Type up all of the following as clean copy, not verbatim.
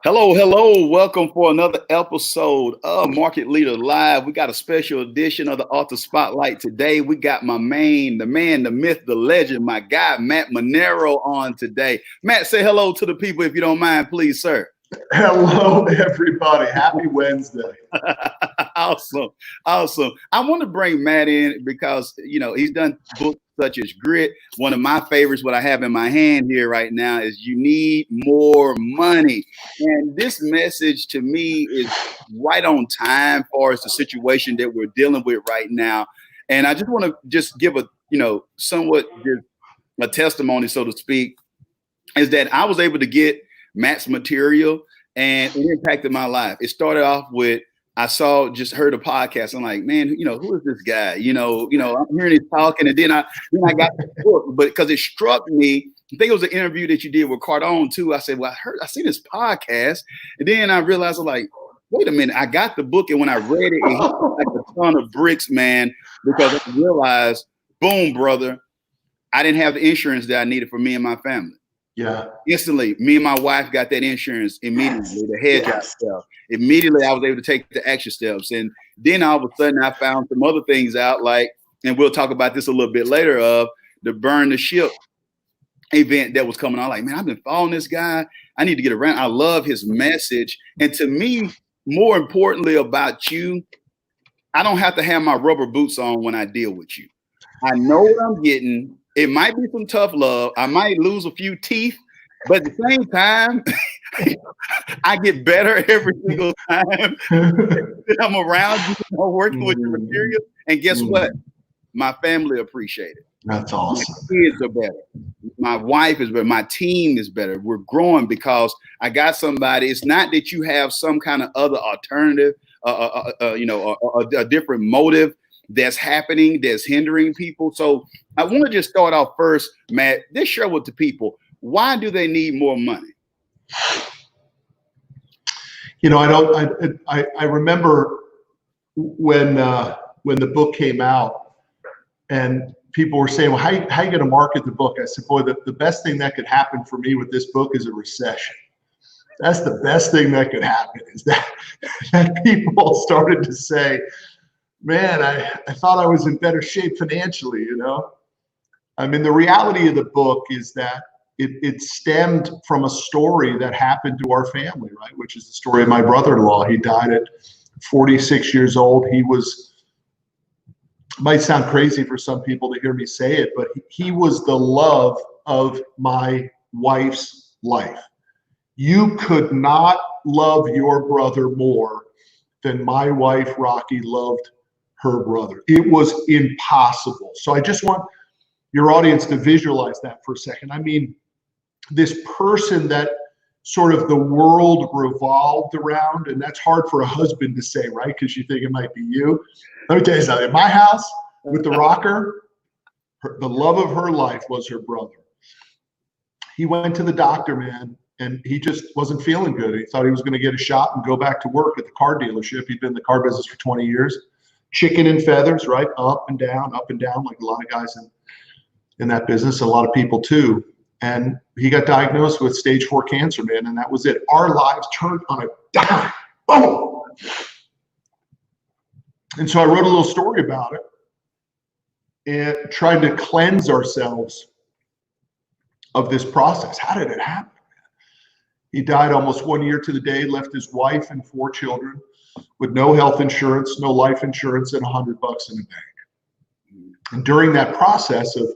Hello, hello. Welcome for another episode of Market Leader Live. We got a special edition of the Author Spotlight today. We got my the man, the myth, the legend, my guy, Matt Manero on today. Matt, say hello to the people if you don't mind, please, sir. Hello, everybody. Happy Wednesday. Awesome. Awesome. I want to bring Matt in because, he's done books such as Grit. One of my favorites, what I have in my hand here right now is You Need More Money. And this message to me is right on time for us, the situation that we're dealing with right now. And I just want to just give somewhat just a testimony, so to speak, is that I was able to get Matt's material and it impacted my life. It started off with just heard a podcast. I'm like, man, who is this guy? I'm hearing him talking, and then I got the book, but because it struck me, I think it was an interview that you did with Cardone too. I said, well, I seen this podcast, and then I realized, I'm like, wait a minute, I got the book, and when I read it, it hit like a ton of bricks, man, because I realized, boom, brother, I didn't have the insurance that I needed for me and my family. Yeah. Instantly, me and my wife got that insurance immediately, the head job stuff. Immediately, I was able to take the action steps. And then all of a sudden, I found some other things out, like, and we'll talk about this a little bit later, of the Burn the Ship event that was coming on. Like, man, I've been following this guy. I need to get around. I love his message. And to me, more importantly about you, I don't have to have my rubber boots on when I deal with you. I know what I'm getting. It might be some tough love. I might lose a few teeth, but at the same time, I get better every single time I'm around you, working with your material. And guess what? My family appreciate it. That's awesome. My kids are better. My wife is better. My team is better. We're growing because I got somebody. It's not that you have some kind of other alternative, a different motive that's happening, that's hindering people. So I want to just start off first, Matt. Just share with the people, why do they need more money? I remember when the book came out and people were saying, well, how you going to market the book? I said, boy, the best thing that could happen for me with this book is a recession. That's the best thing that could happen, is that people started to say, man, I thought I was in better shape financially, I mean, the reality of the book is that it stemmed from a story that happened to our family, right? Which is the story of my brother-in-law. He died at 46 years old. Might sound crazy for some people to hear me say it, but he was the love of my wife's life. You could not love your brother more than my wife, Rocky, loved her brother. It was impossible. So I just want your audience to visualize that for a second. I mean, this person that sort of the world revolved around, and that's hard for a husband to say, right? Because you think it might be you. Let me tell you something. In my house with the rocker, the love of her life was her brother. He went to the doctor, man, and he just wasn't feeling good. He thought he was going to get a shot and go back to work at the car dealership. He'd been in the car business for 20 years. Chicken and feathers, right? Up and down, like a lot of guys in that business, a lot of people too. And he got diagnosed with stage 4 cancer, man, and that was it. Our lives turned on a dime. Boom! And so I wrote a little story about it and tried to cleanse ourselves of this process. How did it happen? He died almost 1 year to the day, left his wife and 4 children with no health insurance, no life insurance, and $100 in the bank. And during that process of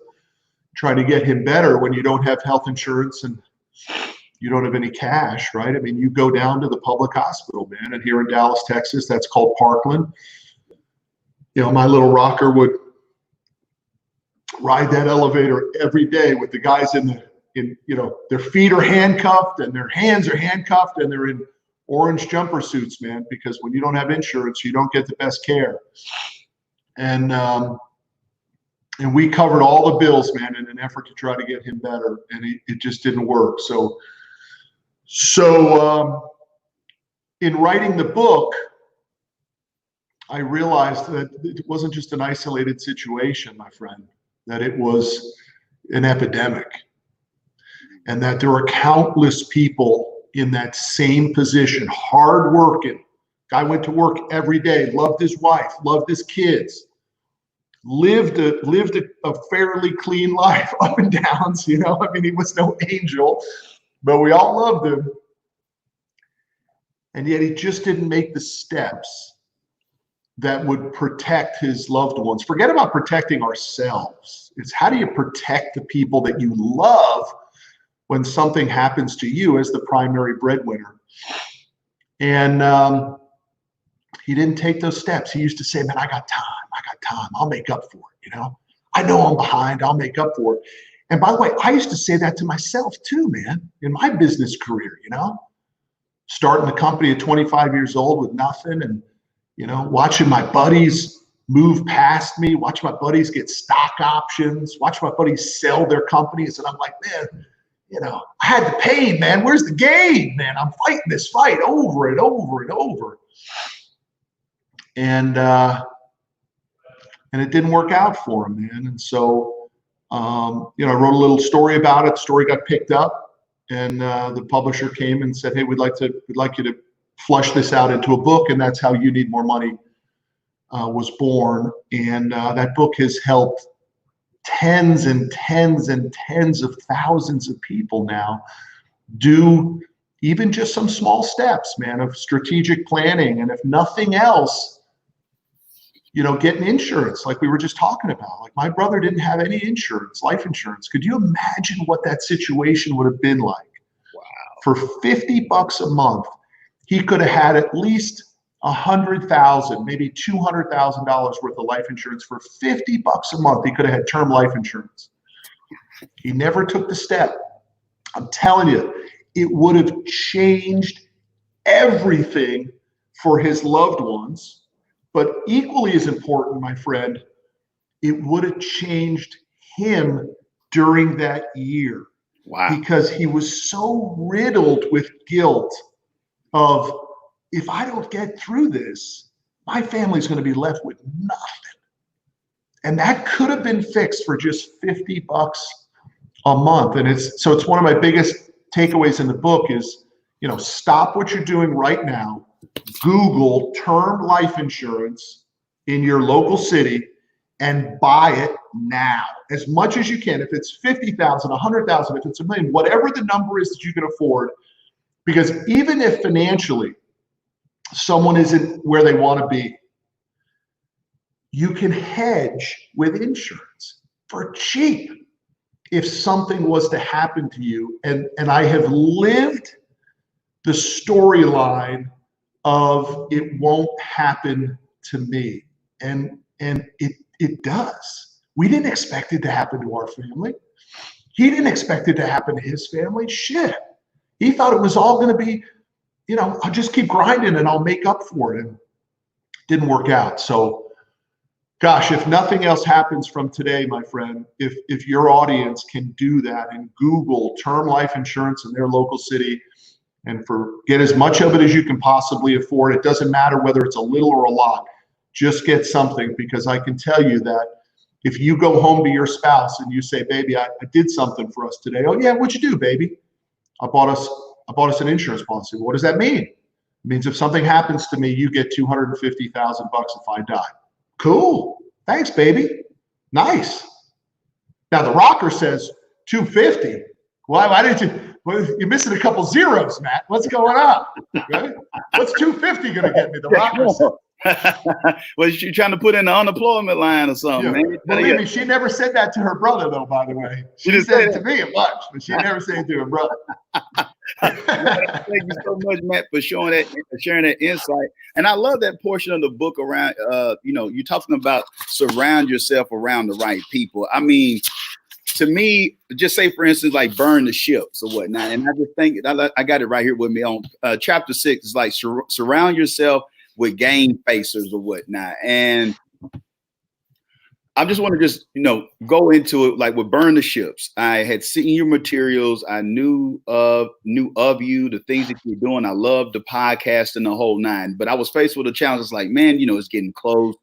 trying to get him better, when you don't have health insurance and you don't have any cash, right? I mean, you go down to the public hospital, man. And here in Dallas, Texas, that's called Parkland. My little rocker would ride that elevator every day with the guys their feet are handcuffed and their hands are handcuffed and they're in orange jumper suits, man, because when you don't have insurance, you don't get the best care. And we covered all the bills, man, in an effort to try to get him better, and it just didn't work. So in writing the book, I realized that it wasn't just an isolated situation, my friend, that it was an epidemic, and that there are countless people in that same position, hard working. Guy went to work every day, loved his wife, loved his kids, lived a fairly clean life, up and downs, you know. I mean, he was no angel, but we all loved him. And yet he just didn't make the steps that would protect his loved ones. Forget about protecting ourselves. It's how do you protect the people that you love when something happens to you as the primary breadwinner? And he didn't take those steps. He used to say, man, I got time. I'll make up for it. You know, I know I'm behind. I'll make up for it. And by the way, I used to say that to myself too, man, in my business career, you know, starting the company at 25 years old with nothing, and, you know, watching my buddies move past me, watch my buddies get stock options, watch my buddies sell their companies. And I'm like, man, you know, I had the pain, man. Where's the gain, man? I'm fighting this fight over and over and over. And it didn't work out for him, man. And so, you know, I wrote a little story about it. The story got picked up, and the publisher came and said, hey, we'd like you to flush this out into a book. And that's how You Need More Money was born. And that book has helped tens and tens and tens of thousands of people now do even just some small steps, man, of strategic planning. And if nothing else, you know, getting insurance like we were just talking about. Like, my brother didn't have any insurance, life insurance. Could you imagine what that situation would have been like? Wow. For $50 a month, he could have had at least $100,000, maybe $200,000 worth of life insurance. For $50 a month, he could have had term life insurance. He never took the step. I'm telling you, it would have changed everything for his loved ones. But equally as important, my friend, it would have changed him during that year. Wow. Because he was so riddled with guilt of, if I don't get through this, my family's going to be left with nothing. And that could have been fixed for just $50 a month. And it's one of my biggest takeaways in the book is, you know, stop what you're doing right now. Google term life insurance in your local city and buy it now, as much as you can. If it's 50,000, 100,000, if it's $1 million, whatever the number is that you can afford, because even if financially someone isn't where they want to be, you can hedge with insurance for cheap if something was to happen to you. And I have lived the storyline of it won't happen to me. And it does. We didn't expect it to happen to our family. He didn't expect it to happen to his family. Shit. He thought it was all going to be, you know, I'll just keep grinding and I'll make up for it. And it didn't work out. So, gosh, if nothing else happens from today, my friend, if your audience can do that and Google term life insurance in their local city, and get as much of it as you can possibly afford. It doesn't matter whether it's a little or a lot. Just get something, because I can tell you that if you go home to your spouse and you say, baby, I did something for us today. Oh yeah, what'd you do, baby? I bought us an insurance policy. What does that mean? It means if something happens to me, you get $250,000 if I die. Cool. Thanks, baby. Nice. Now the rocker says 250. Why didn't you? Well, you're missing a couple zeros, Matt. What's going on? Right? What's 250 going to get me? The rocker said. Well, you're trying to put in the unemployment line or something, Yeah. man. Believe me, she never said that to her brother, though, by the way. She said it to me a bunch, but she never said it to her brother. Thank you so much, Matt, for sharing that insight. And I love that portion of the book around, you know, you're talking about surround yourself around the right people. I mean, to me, just say, for instance, like burn the ships or whatnot. And I just think I got it right here with me on chapter 6. It's like surround yourself with game facers or whatnot. And I just want to you know, go into it like with burn the ships. I had seen your materials. I knew of you, the things that you're doing. I loved the podcast and the whole nine. But I was faced with a challenge. It's like, man, you know, it's getting close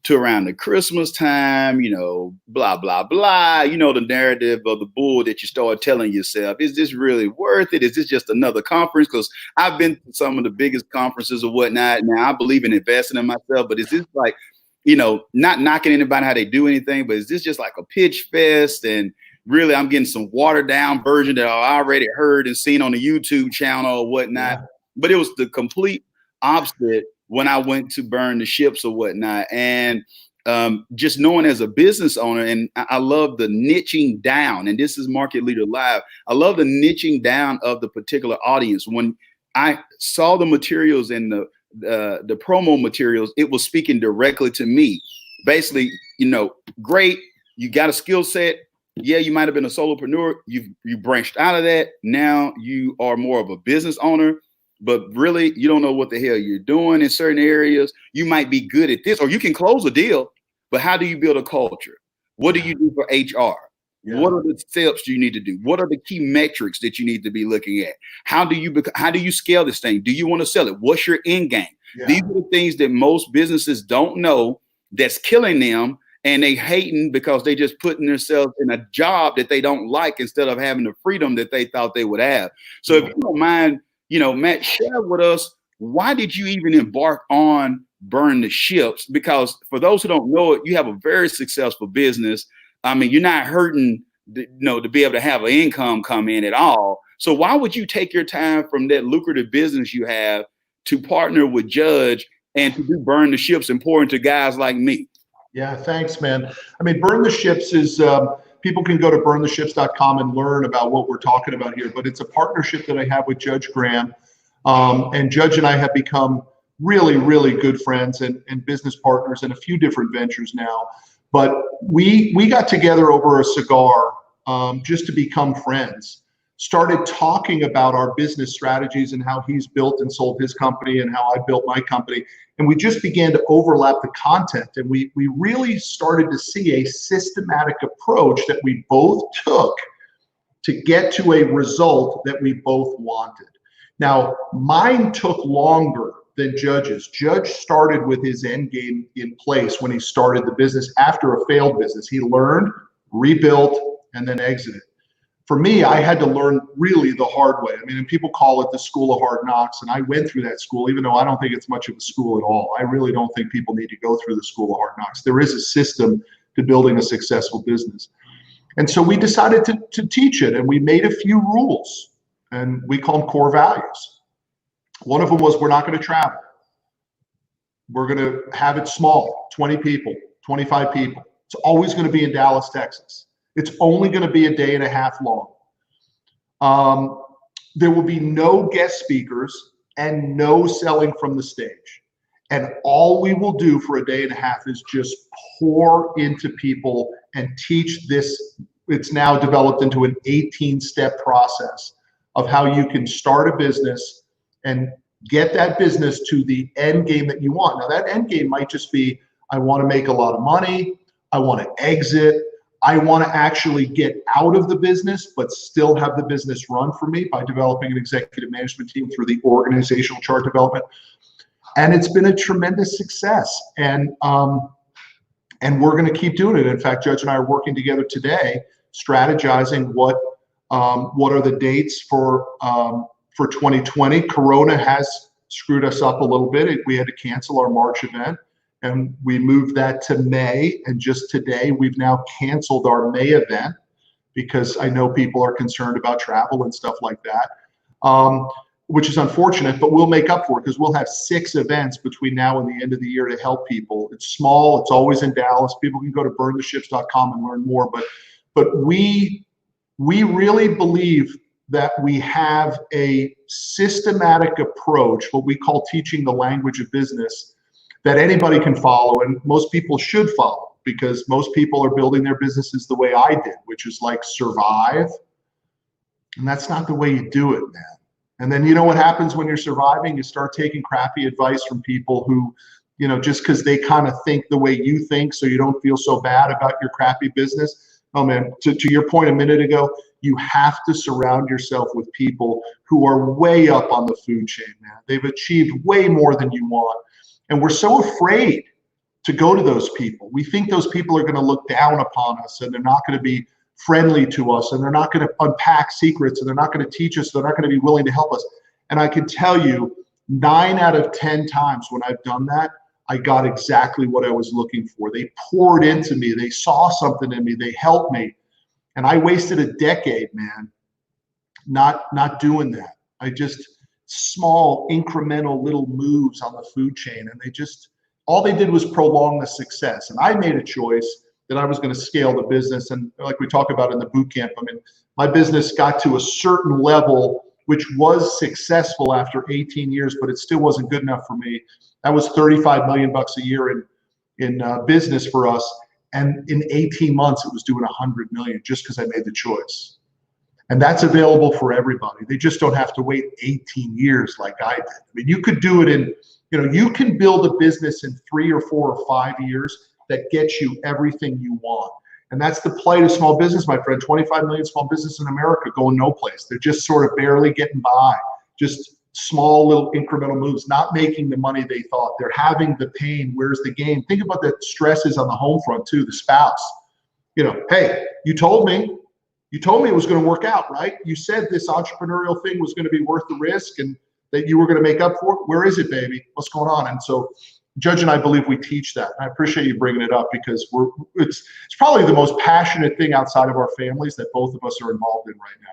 to around the Christmas time, blah, blah, blah, the narrative of the bull that you start telling yourself. Is this really worth it? Is this just another conference? Because I've been to some of the biggest conferences or whatnot. Now, I believe in investing in myself, but is this like, not knocking anybody how they do anything, but is this just like a pitch fest? And really, I'm getting some watered down version that I already heard and seen on the YouTube channel or whatnot. Yeah. But it was the complete opposite when I went to burn the ships or whatnot. And just knowing as a business owner, and I love the niching down, and this is Market Leader Live. I love the niching down of the particular audience. When I saw the materials and the promo materials, it was speaking directly to me. Basically, great, you got a skill set. Yeah, you might have been a solopreneur. You branched out of that. Now you are more of a business owner. But really, you don't know what the hell you're doing in certain areas. You might be good at this, or you can close a deal, but how do you build a culture? What do you do for HR? Yeah. What are the steps you need to do? What are the key metrics that you need to be looking at? How do you scale this thing? Do you want to sell it? What's your end game? Yeah. These are the things that most businesses don't know that's killing them, and they hating because they just putting themselves in a job that they don't like instead of having the freedom that they thought they would have. So if you don't mind, Matt, share with us, why did you even embark on Burn the Ships? Because for those who don't know it, you have a very successful business. I mean, you're not hurting, to be able to have an income come in at all. So why would you take your time from that lucrative business you have to partner with Judge and to do Burn the Ships and pour into guys like me? Yeah, thanks, man. I mean, Burn the Ships is, people can go to burntheships.com and learn about what we're talking about here, but it's a partnership that I have with Judge Graham. And Judge and I have become really, really good friends and business partners in a few different ventures now. But we got together over a cigar just to become friends. Started talking about our business strategies and how he's built and sold his company and how I built my company. And we just began to overlap the content. And we really started to see a systematic approach that we both took to get to a result that we both wanted. Now, mine took longer than Judge's. Judge started with his end game in place when he started the business after a failed business. He learned, rebuilt, and then exited. For me, I had to learn really the hard way. I mean, and people call it the school of hard knocks, and I went through that school, even though I don't think it's much of a school at all. I really don't think people need to go through the school of hard knocks. There is a system to building a successful business. And so we decided to teach it, and we made a few rules, and we call them core values. One of them was we're not going to travel. We're going to have it small, 20 people, 25 people. It's always going to be in Dallas, Texas. It's only going to be a day and a half long. There will be no guest speakers and no selling from the stage. And all we will do for a day and a half is just pour into people and teach this. It's now developed into an 18-step process of how you can start a business and get that business to the end game that you want. Now, that end game might just be, I want to make a lot of money. I want to exit. I want to actually get out of the business, but still have the business run for me by developing an executive management team through the organizational chart development. And it's been a tremendous success. And we're going to keep doing it. In fact, Judge and I are working together today, strategizing what are the dates for 2020. Corona has screwed us up a little bit. We had to cancel our March event, and we moved that to May. And just today, we've now canceled our May event because I know people are concerned about travel and stuff like that, which is unfortunate, but we'll make up for it because we'll have 6 events between now and the end of the year to help people. It's small. It's always in Dallas. People can go to burntheships.com and learn more. But we really believe that we have a systematic approach, what we call teaching the language of business, that anybody can follow, and most people should follow, because most people are building their businesses the way I did, which is like survive. And that's not the way you do it, man. And then you know what happens when you're surviving? You start taking crappy advice from people who, just because they kind of think the way you think, so you don't feel so bad about your crappy business. Oh man, to your point a minute ago, you have to surround yourself with people who are way up on the food chain, man. They've achieved way more than you want. And we're so afraid to go to those people. We think those people are going to look down upon us, and they're not going to be friendly to us, and they're not going to unpack secrets, and they're not going to teach us, they're not going to be willing to help us. And I can tell you 9 out of 10 times when I've done that, I got exactly what I was looking for. They poured into me. They saw something in me. They helped me. And I wasted a decade, man, not doing that. I just small incremental little moves on the food chain, and all they did was prolong the success. And I made a choice that I was going to scale the business. And like we talk about in the boot camp, I mean, my business got to a certain level, which was successful after 18 years, but it still wasn't good enough for me. That was $35 million a year in business for us. And in 18 months, it was doing 100 million just because I made the choice. And that's available for everybody. They just don't have to wait 18 years like I did. I mean, you could do it in, you can build a business in 3 or 4 or 5 years that gets you everything you want. And that's the plight of small business, my friend. 25 million small businesses in America going no place. They're just sort of barely getting by. Just small little incremental moves, not making the money they thought. They're having the pain. Where's the gain? Think about the stresses on the home front too, the spouse. Hey, you told me it was going to work out, right? You said this entrepreneurial thing was going to be worth the risk and that you were going to make up for it. Where is it, baby? What's going on? And so Judge and I believe we teach that. I appreciate you bringing it up because it's probably the most passionate thing outside of our families that both of us are involved in right now.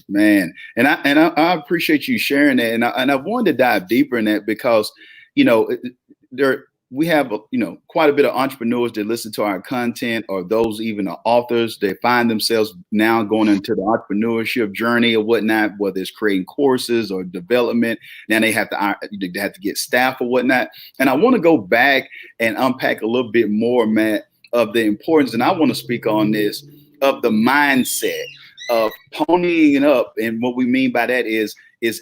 Man, and I appreciate you sharing that, and I wanted to dive deeper in that because we have quite a bit of entrepreneurs that listen to our content, or those even are authors that find themselves now going into the entrepreneurship journey or whatnot, whether it's creating courses or development. Now they have to get staff or whatnot. And I want to go back and unpack a little bit more, Matt, of the importance, and I want to speak on this, of the mindset of ponying up. And what we mean by that is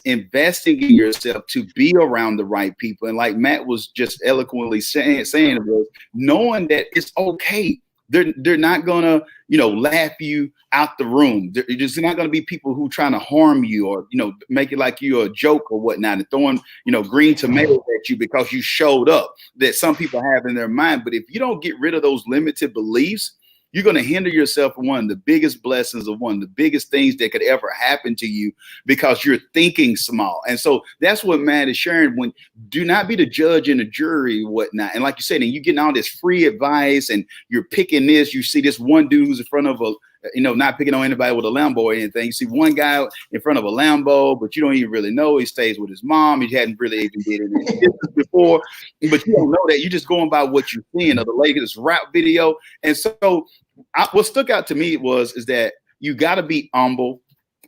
investing in yourself to be around the right people. And like Matt was just eloquently saying it was knowing that it's okay. They're not gonna, laugh you out the room. They're just not gonna be people who trying to harm you or, make it like you're a joke or whatnot and throwing, green tomatoes at you because you showed up, that some people have in their mind. But if you don't get rid of those limited beliefs, you're going to hinder yourself from one of the biggest blessings of one of the biggest things that could ever happen to you because you're thinking small. And so that's what Matt is sharing. When do not be the judge and the jury, whatnot. And like you said, and you're getting all this free advice and you're picking this. You see this one dude who's in front of not picking on anybody with a Lambo or anything. You see one guy in front of a Lambo, but you don't even really know he stays with his mom. He hadn't really even did any business before, but you don't know that. You're just going by what you're seeing of the latest rap video. And so what stuck out to me is that you got to be humble.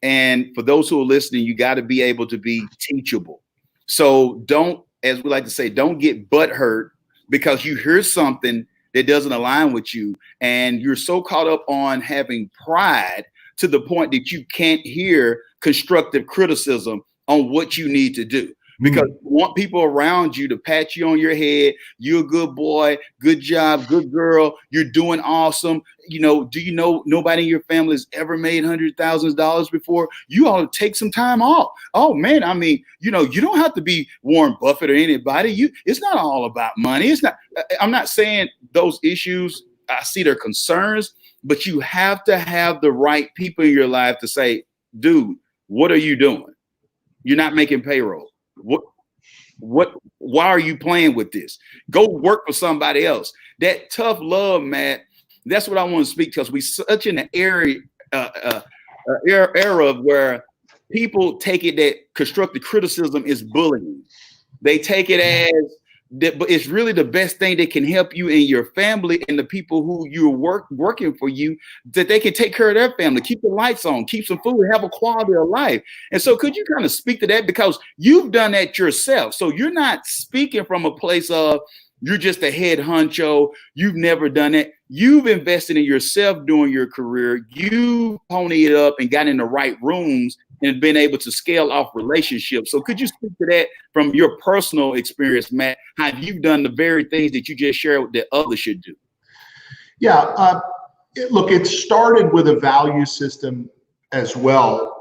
And for those who are listening, you got to be able to be teachable. So don't, as we like to say, don't get butthurt because you hear something that doesn't align with you. And you're so caught up on having pride to the point that you can't hear constructive criticism on what you need to do. Because you want people around you to pat you on your head. You're a good boy, good job, good girl. You're doing awesome. Do you know nobody in your family has ever made $100,000 before? You ought to take some time off. Oh man, I mean, you don't have to be Warren Buffett or anybody. It's not all about money. It's not. I'm not saying those issues. I see their concerns, but you have to have the right people in your life to say, dude, what are you doing? You're not making payroll. Why are you playing with this? Go work for somebody else. That tough love, Matt, that's what I want to speak, because we're such in an era of where people take it that constructive criticism is bullying. They take it as that, but it's really the best thing that can help you and your family and the people who you're working for you, that they can take care of their family, keep the lights on, keep some food, have a quality of life. And so could you kind of speak to that, because you've done that yourself? So you're not speaking from a place of you're just a head honcho. You've never done it. You've invested in yourself during your career. You ponied up and got in the right rooms and been able to scale off relationships. So could you speak to that from your personal experience, Matt, how you've done the very things that you just shared that others should do? Yeah, look, it started with a value system as well.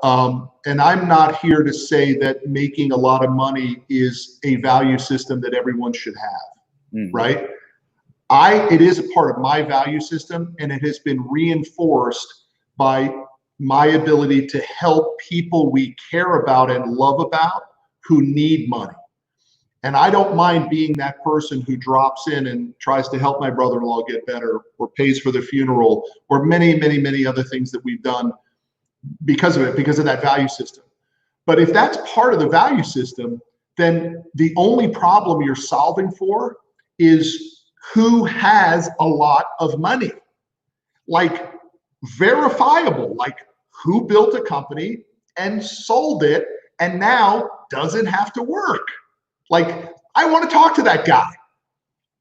And I'm not here to say that making a lot of money is a value system that everyone should have, right? it is a part of my value system, and it has been reinforced by my ability to help people we care about and love about who need money. And I don't mind being that person who drops in and tries to help my brother-in-law get better, or pays for the funeral, or many, many, many other things that we've done because of it, because of that value system. But if that's part of the value system, then the only problem you're solving for is who has a lot of money. Like, verifiable, like who built a company and sold it and now doesn't have to work. Like, I want to talk to that guy.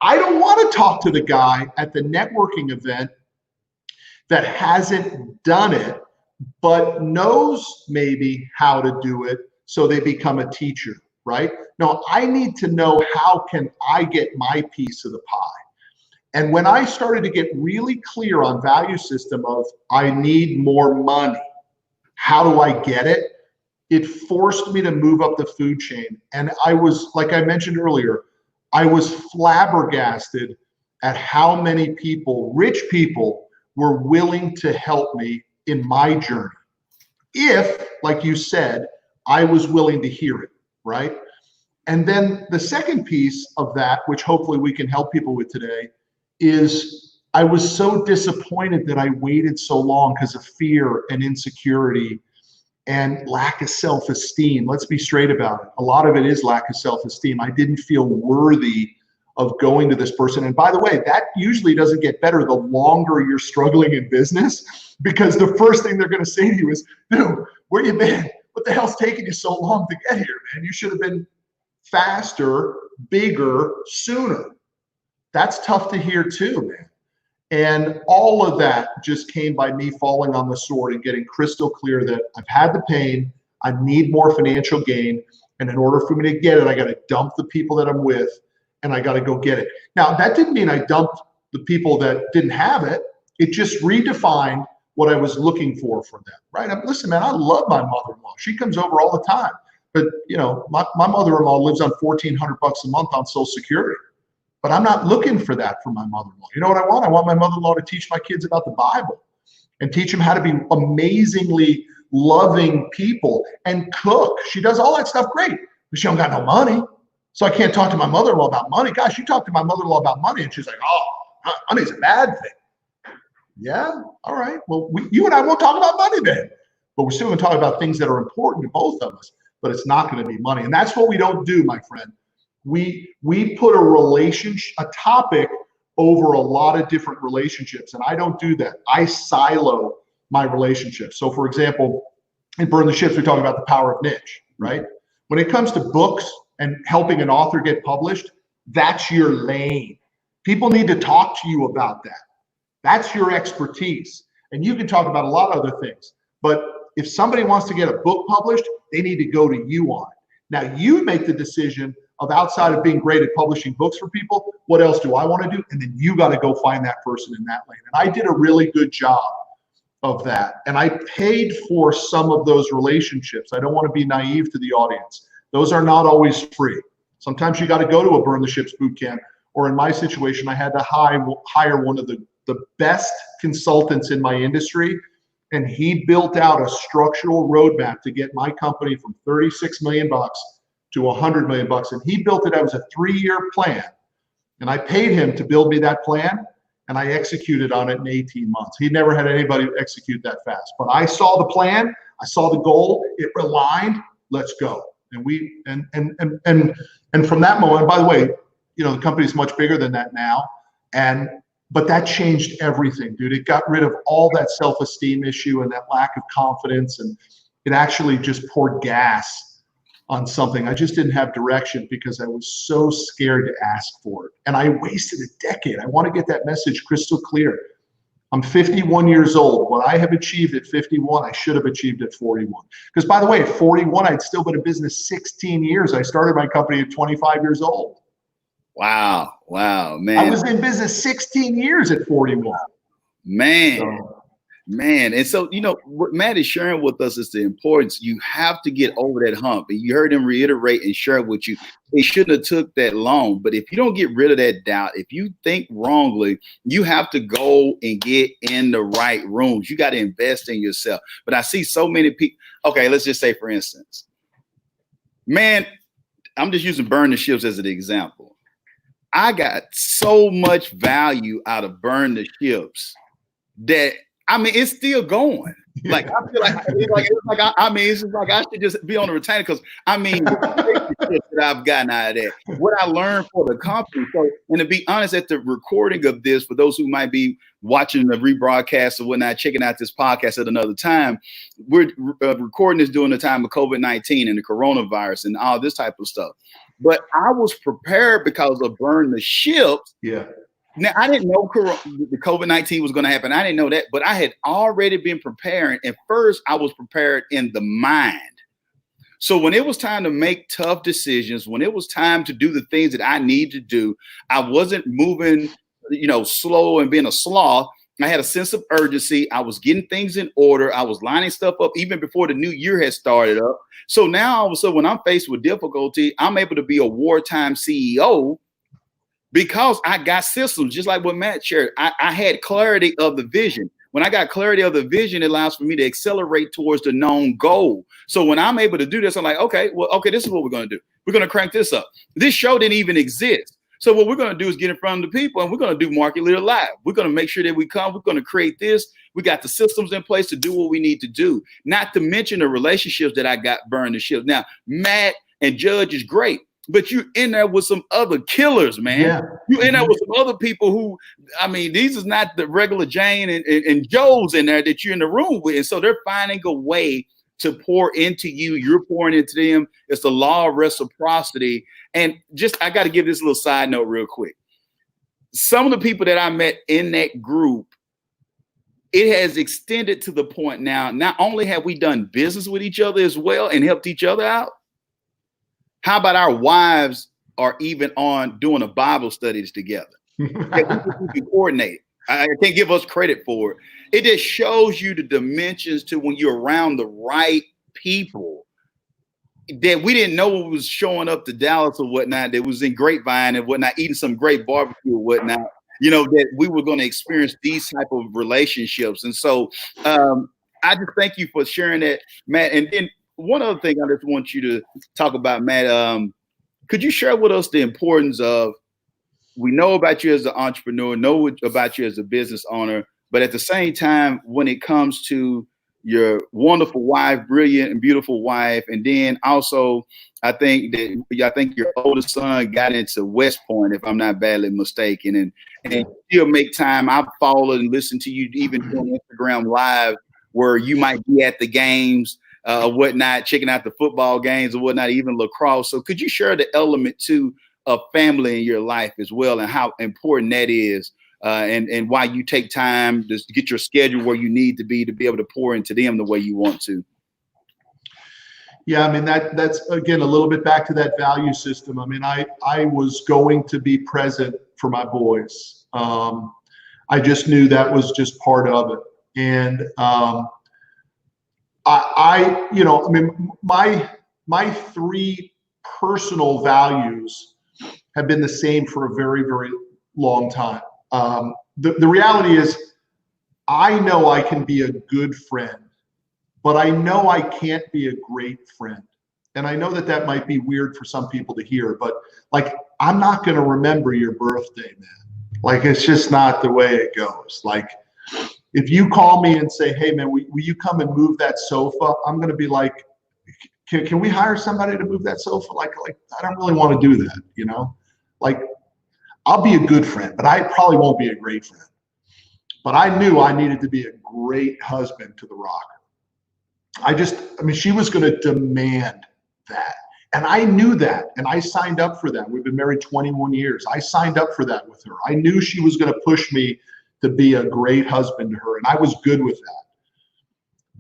I don't want to talk to the guy at the networking event that hasn't done it, but knows maybe how to do it, so they become a teacher, right? No, I need to know, how can I get my piece of the pie? And when I started to get really clear on value system of, I need more money, how do I get it? It forced me to move up the food chain. And I was, like I mentioned earlier, I was flabbergasted at how many people, rich people, were willing to help me in my journey. If, like you said, I was willing to hear it, right? And then the second piece of that, which hopefully we can help people with today, is I was so disappointed that I waited so long because of fear and insecurity and lack of self-esteem. Let's be straight about it. A lot of it is lack of self-esteem. I didn't feel worthy of going to this person. And by the way, that usually doesn't get better the longer you're struggling in business, because the first thing they're going to say to you is, dude, where you been? What the hell's taking you so long to get here, man? You should have been faster, bigger, sooner. That's tough to hear too, man. And all of that just came by me falling on the sword and getting crystal clear that I've had the pain, I need more financial gain, and in order for me to get it, I got to dump the people that I'm with, and I got to go get it. Now, that didn't mean I dumped the people that didn't have it. It just redefined what I was looking for from them, right? Listen, man, I love my mother-in-law. She comes over all the time. But, you know, my mother-in-law lives on $1,400 a month on Social Security. But I'm not looking for that from my mother-in-law. You know what I want? I want my mother-in-law to teach my kids about the Bible and teach them how to be amazingly loving people and cook. She does all that stuff great, but she don't got no money. So I can't talk to my mother-in-law about money. Gosh, you talk to my mother-in-law about money and she's like, oh, money's a bad thing. Yeah, all right. Well, you and I won't talk about money then. But we're still going to talk about things that are important to both of us, but it's not going to be money. And that's what we don't do, my friend. We put a topic over a lot of different relationships, and I don't do that. I silo my relationships. So for example, in Burn the Ships, we talk about the power of niche, right? When it comes to books and helping an author get published, that's your lane. People need to talk to you about that. That's your expertise. And you can talk about a lot of other things. But if somebody wants to get a book published, they need to go to you on it. Now you make the decision of, outside of being great at publishing books for people, what else do I want to do? And then you got to go find that person in that lane. And I did a really good job of that. And I paid for some of those relationships. I don't want to be naive to the audience. Those are not always free. Sometimes you got to go to a Burn the Ships boot camp, or in my situation, I had to hire one of the best consultants in my industry. And he built out a structural roadmap to get my company from 36 million bucks to 100 million bucks. And he built it as a 3-year plan. And I paid him to build me that plan, and I executed on it in 18 months. He never had anybody execute that fast. But I saw the plan, I saw the goal, it aligned, let's go. And from that moment, by the way, you know, the company's much bigger than that now. But that changed everything, dude. It got rid of all that self-esteem issue and that lack of confidence. And it actually just poured gas on something. I just didn't have direction because I was so scared to ask for it. And I wasted a decade. I want to get that message crystal clear. I'm 51 years old. What I have achieved at 51, I should have achieved at 41. Because by the way, at 41, I'd still been in business 16 years. I started my company at 25 years old. Wow, man. I was in business 16 years at 41. Man. Man, and so what Matt is sharing with us is the importance. You have to get over that hump, and you heard him reiterate and share with you. It shouldn't have took that long, but if you don't get rid of that doubt, if you think wrongly, you have to go and get in the right rooms. You got to invest in yourself. But I see so many people. Okay, let's just say, for instance, man, I'm just using burn the ships as an example. I got so much value out of burn the ships that it's still going. Like I feel like it's just like I should just be on the retainer because the that I've gotten out of that, what I learned for the company. So, and to be honest, at the recording of this, for those who might be watching the rebroadcast or whatnot, checking out this podcast at another time, we're recording this during the time of COVID-19 and the coronavirus and all this type of stuff. But I was prepared because of burn the ships. Yeah. Now, I didn't know the COVID-19 was going to happen. I didn't know that, but I had already been preparing. And first, I was prepared in the mind. So when it was time to make tough decisions, when it was time to do the things that I need to do, I wasn't moving, slow and being a sloth. I had a sense of urgency. I was getting things in order. I was lining stuff up even before the new year had started up. So now all of a sudden, when I'm faced with difficulty, I'm able to be a wartime CEO because I got systems, just like what Matt shared. I had clarity of the vision. When I got clarity of the vision, it allows for me to accelerate towards the known goal. So when I'm able to do this, I'm like, okay, this is what we're going to do. We're going to crank this up. This show didn't even exist. So what we're going to do is get in front of the people, and we're going to do Market Leader Live. We're going to make sure that we come. We're going to create this. We got the systems in place to do what we need to do. Not to mention the relationships that I got burned the ships. Now, Matt and Judge is great, but you're in there with some other killers, man. Yeah. You're in there with some other people who, these is not the regular Jane and Joe's in there that you're in the room with. And so they're finding a way to pour into you. You're pouring into them. It's the law of reciprocity. And I got to give this little side note real quick. Some of the people that I met in that group, it has extended to the point now, not only have we done business with each other as well and helped each other out, how about our wives are even on doing a Bible studies together? We can coordinate. I can't give us credit for it. It just shows you the dimensions to when you're around the right people that we didn't know was showing up to Dallas or whatnot, that was in Grapevine and whatnot, eating some great barbecue or whatnot, that we were going to experience these type of relationships. And so I just thank you for sharing that, Matt. And then one other thing I just want you to talk about, Matt, could you share with us the importance of, we know about you as an entrepreneur, know about you as a business owner, but at the same time, when it comes to your wonderful wife, brilliant and beautiful wife, and then also I think your oldest son got into West Point, if I'm not badly mistaken, and still make time. I've followed and listened to you even doing Instagram Live where you might be at the games, whatnot, checking out the football games or whatnot, even lacrosse. So could you share the element too of family in your life as well, and how important that is, and why you take time to get your schedule where you need to be able to pour into them the way you want to? Yeah, that's again a little bit back to that value system. I was going to be present for my boys. I just knew that was just part of it, and my three personal values have been the same for a very, very long time. The reality is, I know I can be a good friend, but I know I can't be a great friend. And I know that might be weird for some people to hear, but like, I'm not going to remember your birthday, man. Like, it's just not the way it goes. Like, if you call me and say, hey man, will you come and move that sofa? I'm going to be like, can we hire somebody to move that sofa? Like I don't really want to do that, Like, I'll be a good friend, but I probably won't be a great friend. But I knew I needed to be a great husband to the rocker. She was going to demand that. And I knew that. And I signed up for that. We've been married 21 years. I signed up for that with her. I knew she was going to push me to be a great husband to her. And I was good with that.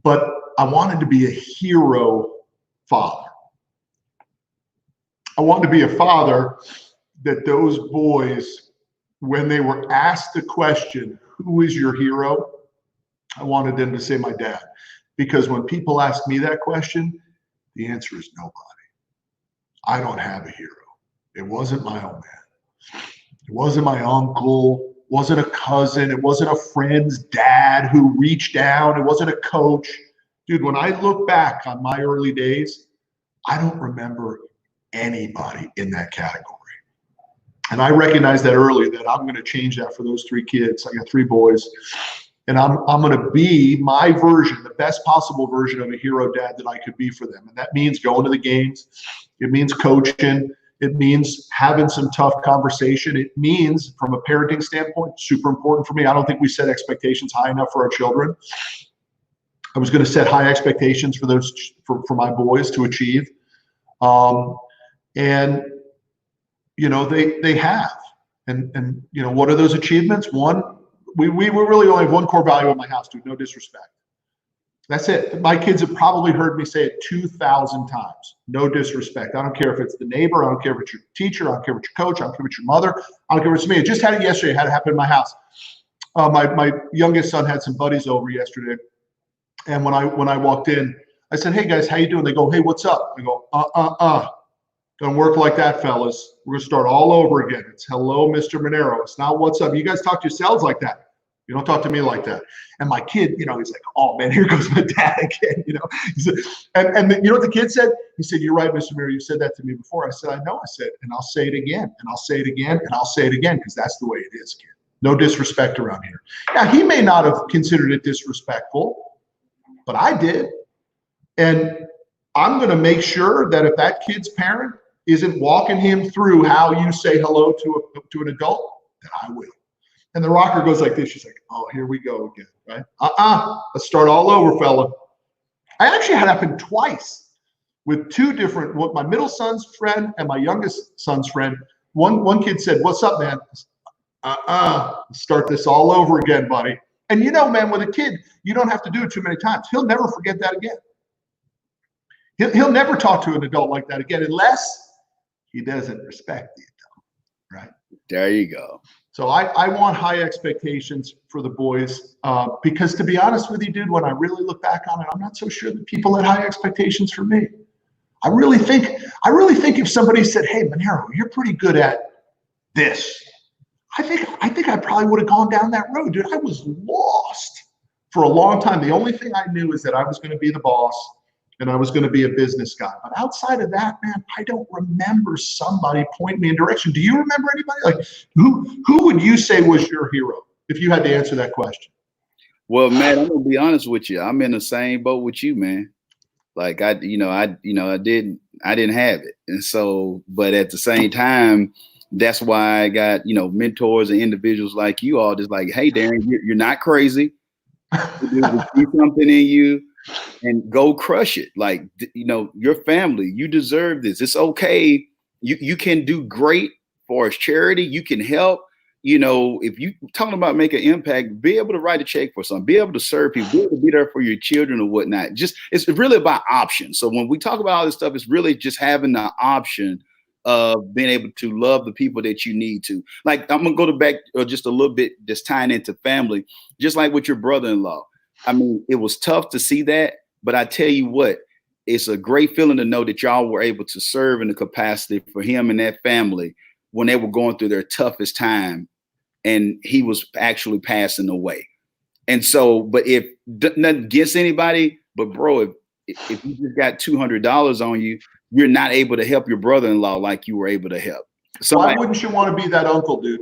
But I wanted to be a hero father. I wanted to be a father that those boys, when they were asked the question, who is your hero? I wanted them to say my dad, because when people ask me that question, the answer is nobody. I don't have a hero. It wasn't my old man. It wasn't my uncle. It wasn't a cousin. It wasn't a friend's dad who reached down. It wasn't a coach. Dude, when I look back on my early days, I don't remember anybody in that category. And I recognized that early, that I'm going to change that for those 3 kids. I got 3 boys. And I'm going to be my version, the best possible version of a hero dad that I could be for them. And that means going to the games. It means coaching. It means having some tough conversation. It means, from a parenting standpoint, super important for me. I don't think we set expectations high enough for our children. I was going to set high expectations for those, for my boys to achieve. And, you know, they have. And, you know, what are those achievements? One, we really only have one core value in my house, dude. No disrespect. That's it. My kids have probably heard me say it 2,000 times. No disrespect. I don't care if it's the neighbor. I don't care if it's your teacher. I don't care if it's your coach. I don't care if it's your mother. I don't care if it's me. I just had it yesterday. It had it happen in my house. My youngest son had some buddies over yesterday. And when I walked in, I said, "Hey guys, how you doing?" They go, "Hey, what's up?" I go, Don't work like that, fellas. We're gonna start all over again. It's hello, Mr. Manero. It's not what's up. You guys talk to yourselves like that. You don't talk to me like that. And my kid, you know, he's like, "Oh man, here goes my dad again." You know, he said, and you know what the kid said? He said, "You're right, Mr. Manero. You said that to me before." I said, "I know." I said, "And I'll say it again, and I'll say it again, and I'll say it again, because that's the way it is, kid. No disrespect around here." Now, he may not have considered it disrespectful, but I did. And I'm going to make sure that if that kid's parent isn't walking him through how you say hello to an adult, then I will. And the rocker goes like this. She's like, "Oh, here we go again, right? Let's start all over, fella." I actually had it happen twice with 2 different, my middle son's friend and my youngest son's friend. One kid said, "What's up, man?" Start this all over again, buddy. And you know, man, with a kid, you don't have to do it too many times. He'll never forget that again. He'll never talk to an adult like that again, unless he doesn't respect the adult, right? There you go. So I want high expectations for the boys, because to be honest with you, dude, when I really look back on it, I'm not so sure that people had high expectations for me. I really think if somebody said, "Hey, Manero, you're pretty good at this," I think I probably would have gone down that road, dude. I was lost for a long time. The only thing I knew is that I was going to be the boss and I was going to be a business guy. But outside of that, man, I don't remember somebody pointing me in direction. Do you remember anybody? Like, who would you say was your hero if you had to answer that question? Well, Matt, I'm gonna be honest with you. I'm in the same boat with you, man. Like I didn't have it, and so, but at the same time, that's why I got, you know, mentors and individuals like you all just like, "Hey, Darren, you're not crazy. You see something in you, and go crush it. Like, you know, your family, you deserve this. It's okay. You can do great for as charity. You can help. You know, if you talking about make an impact, be able to write a check for something, be able to serve people, be able to be there for your children or whatnot. Just, it's really about options. So when we talk about all this stuff, it's really just having the option of being able to love the people that you need to. Like, I'm gonna go to back just a little bit, just tying into family, just like with your brother-in-law. I mean, it was tough to see that, but I tell you what, it's a great feeling to know that y'all were able to serve in the capacity for him and that family when they were going through their toughest time, and he was actually passing away. And so, but if nothing against anybody, but bro, if you just got $200 on you, you're not able to help your brother-in-law like you were able to help. Why wouldn't you want to be that uncle, dude?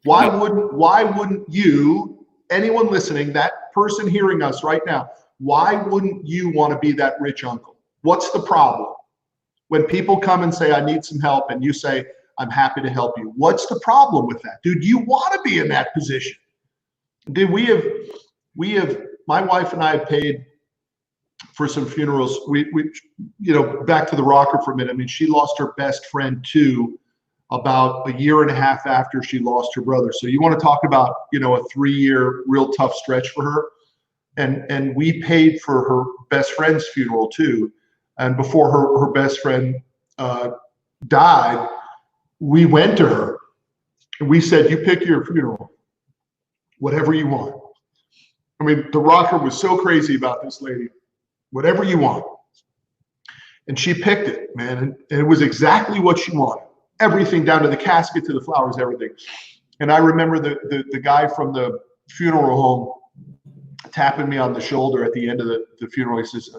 Why wouldn't you, anyone listening, that person hearing us right now, why wouldn't you want to be that rich uncle? What's the problem? When people come and say, "I need some help," and you say, "I'm happy to help you," what's the problem with that? Dude, you want to be in that position. Dude, we have, my wife and I have paid for some funerals. We you know, back to the rocker for a minute. I mean, she lost her best friend too, about a year and a half after she lost her brother. So you want to talk about, you know, a 3-year real tough stretch for her. And we paid for her best friend's funeral too. And before her best friend died, we went to her and we said, "You pick your funeral, whatever you want. I mean, the rocker was so crazy about this lady. Whatever you want. And she picked it, man. And it was exactly what she wanted. Everything down to the casket, to the flowers, everything. And I remember the guy from the funeral home tapping me on the shoulder at the end of the funeral. He says,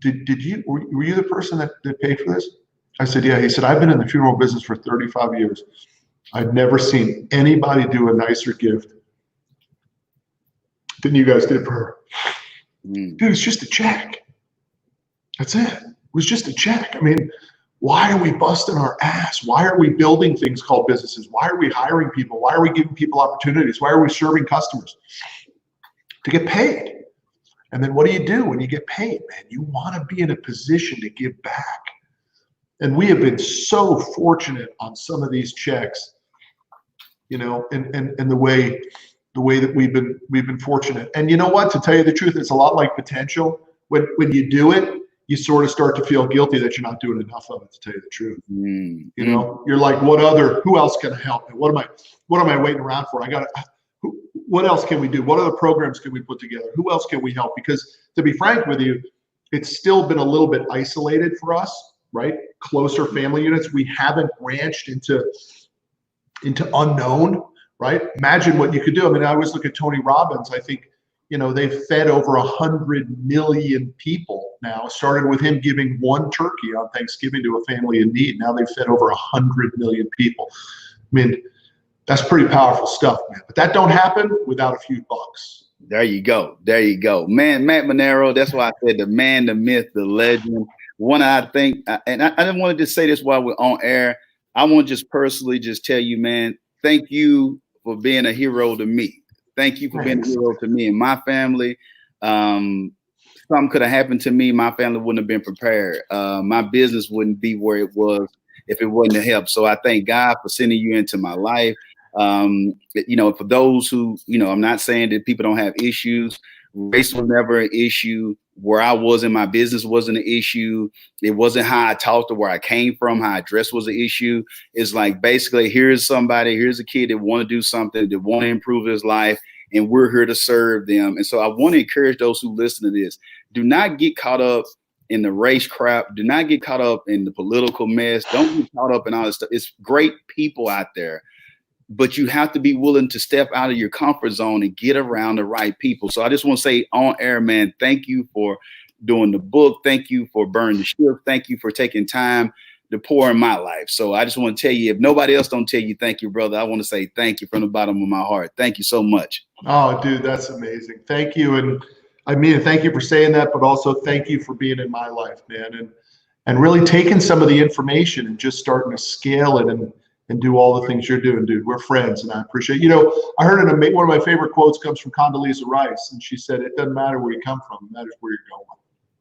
did you, were you the person that paid for this? I said, yeah. He said, I've been in the funeral business for 35 years. I've never seen anybody do a nicer gift than you guys did for her. Dude, it's just a check. That's it. It was just a check. I mean, why are we busting our ass? Why are we building things called businesses? Why are we hiring people? Why are we giving people opportunities? Why are we serving customers? To get paid. And then what do you do when you get paid, man? You want to be in a position to give back. And we have been so fortunate on some of these checks, you know, and the way that we've been fortunate. And you know what? To tell you the truth, it's a lot like potential. When you do it, you sort of start to feel guilty that you're not doing enough of it, to tell you the truth. You know, you're like, who else can I help? And what am I waiting around for? What else can we do? What other programs can we put together? Who else can we help? Because to be frank with you, it's still been a little bit isolated for us, right? Closer family units. We haven't branched into unknown, right? Imagine what you could do. I mean, I always look at Tony Robbins. I think, you know, they've fed over 100 million people now. It started with him giving one turkey on Thanksgiving to a family in need. Now they've fed over 100 million people. I mean, that's pretty powerful stuff, man. But that don't happen without a few bucks. There you go. There you go. Man, Matt Manero, that's why I said the man, the myth, the legend. One, I think, and I didn't want to just say this while we're on air. I want to just personally just tell you, man, thank you for being a hero to me. Thank you for being a hero to me and my family. Something could have happened to me. My family wouldn't have been prepared. My business wouldn't be where it was if it wasn't a help. So I thank God for sending you into my life. You know, for those who, you know, I'm not saying that people don't have issues. Race was never an issue. Where I was in my business wasn't an issue. It wasn't how I talked or where I came from, how I dressed was an issue. It's like, basically, here's a kid that want to do something, that want to improve his life, and we're here to serve them. And so I want to encourage those who listen to this, do not get caught up in the race crap. Do not get caught up in the political mess. Don't get caught up in all this stuff. It's great people out there, but you have to be willing to step out of your comfort zone and get around the right people. So I just want to say on air, man, thank you for doing the book. Thank you for burning the ship. Thank you for taking time to pour in my life. So I just want to tell you, if nobody else don't tell you thank you, brother, I want to say thank you from the bottom of my heart. Thank you so much. Oh, dude, that's amazing. Thank you. And I mean, thank you for saying that, but also thank you for being in my life, man. And really taking some of the information and just starting to scale it and do all the things you're doing, dude. We're friends, and I appreciate it. You know, I heard one of my favorite quotes comes from Condoleezza Rice, and she said, "It doesn't matter where you come from; it matters where you're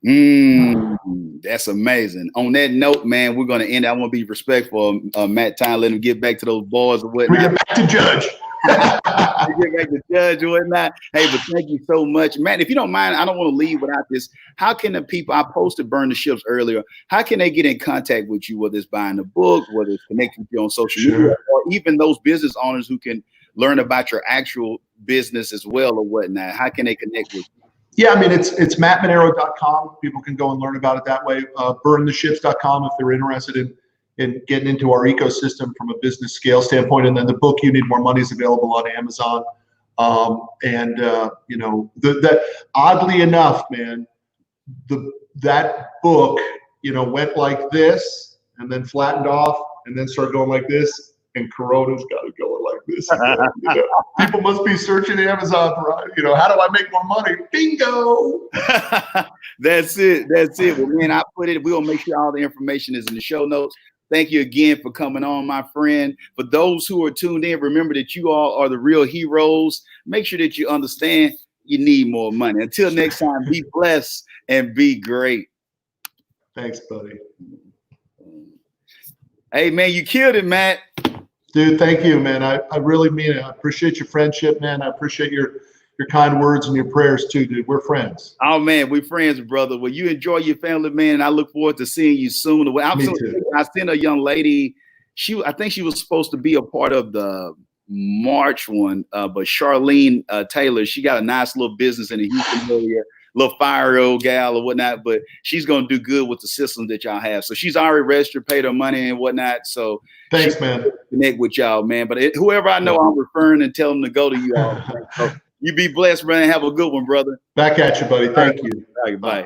going." That's amazing. On that note, man, we're going to end. I want to be respectful of Matt Time. Let him get back to those boys or whatnot. We get back to Judge. Get back to Judge or whatnot. Hey, but thank you so much, Matt. If you don't mind, I don't want to leave without this. How can the people, I posted Burn the Ships earlier, how can they get in contact with you, whether it's buying the book, whether it's connecting with you on social media, or even those business owners who can learn about your actual business as well or whatnot? How can they connect with you? Yeah, I mean, it's mattmanero.com. People can go and learn about it that way. Burntheships.com if they're interested in getting into our ecosystem from a business scale standpoint. And then the book, You Need More Money, is available on Amazon. You know, that oddly enough, man, that book, you know, went like this and then flattened off and then started going like this. And Corona's got it going like this. You know, people must be searching Amazon for, you know, how do I make more money? Bingo. That's it. That's it. Well, man, I put it. We'll make sure all the information is in the show notes. Thank you again for coming on, my friend. For those who are tuned in, remember that you all are the real heroes. Make sure that you understand you need more money. Until next time, be blessed and be great. Thanks, buddy. Hey, man, you killed it, Matt. Dude, thank you, man. I really mean it. I appreciate your friendship, man. I appreciate your kind words and your prayers too, dude. We're friends. Oh man, we're friends, brother. Well, you enjoy your family, man, and I look forward to seeing you soon. I sent a young lady. I think she was supposed to be a part of the March one. But Charlene Taylor, she got a nice little business in the Houston area, little fiery old gal or whatnot, but she's going to do good with the system that y'all have. So she's already registered, paid her money and whatnot. So thanks, man. Connect with y'all, man. But whoever I know, I'm referring and tell them to go to you all. So you be blessed, man. Have a good one, brother. Back at you, buddy. Thank you. All right, bye.